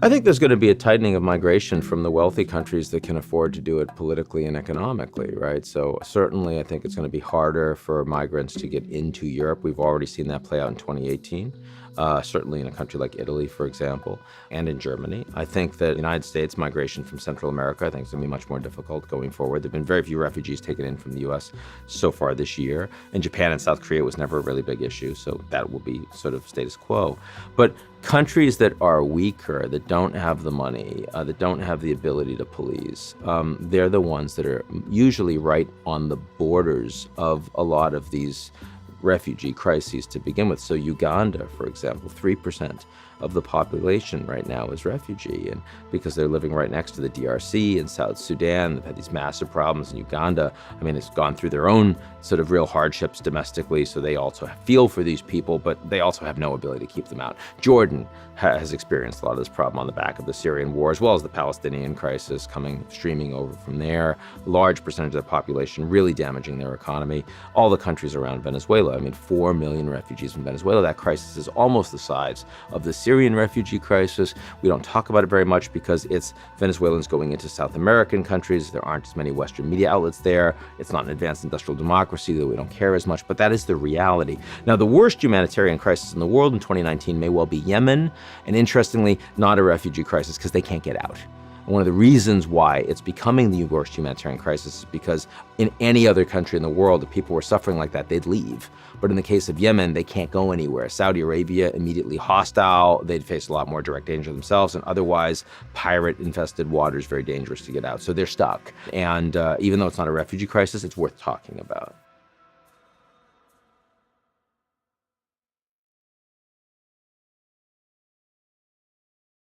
I think there's going to be a tightening of migration from the wealthy countries that can afford to do it politically and economically, right? So certainly I think it's going to be harder for migrants to get into Europe. We've already seen that play out in 2018, certainly in a country like Italy, for example, and in Germany. I think that the United States migration from Central America, I think, is going to be much more difficult going forward. There have been very few refugees taken in from the U.S. so far this year. And Japan and South Korea was never a really big issue, so that will be sort of status quo. But countries that are weaker, that don't have the money, that don't have the ability to police, they're the ones that are usually right on the borders of a lot of these refugee crises to begin with. So Uganda, for example, 3% of the population right now is refugee, and because they're living right next to the DRC and South Sudan, they've had these massive problems in Uganda. I mean, it's gone through their own sort of real hardships domestically, so they also feel for these people, but they also have no ability to keep them out. Jordan has experienced a lot of this problem on the back of the Syrian war, as well as the Palestinian crisis coming streaming over from there. A large percentage of the population really damaging their economy. All the countries around Venezuela, I mean, 4 million refugees from Venezuela. That crisis is almost the size of the Syrian refugee crisis. We don't talk about it very much because it's Venezuelans going into South American countries. There aren't as many Western media outlets there. It's not an advanced industrial democracy, that we don't care as much, but that is the reality. Now, the worst humanitarian crisis in the world in 2019 may well be Yemen, and interestingly, not a refugee crisis because they can't get out. And one of the reasons why it's becoming the worst humanitarian crisis is because in any other country in the world, if people were suffering like that, they'd leave. But in the case of Yemen, they can't go anywhere. Saudi Arabia, immediately hostile. They'd face a lot more direct danger themselves, and otherwise pirate-infested waters, very dangerous to get out. So they're stuck. And even though it's not a refugee crisis, it's worth talking about.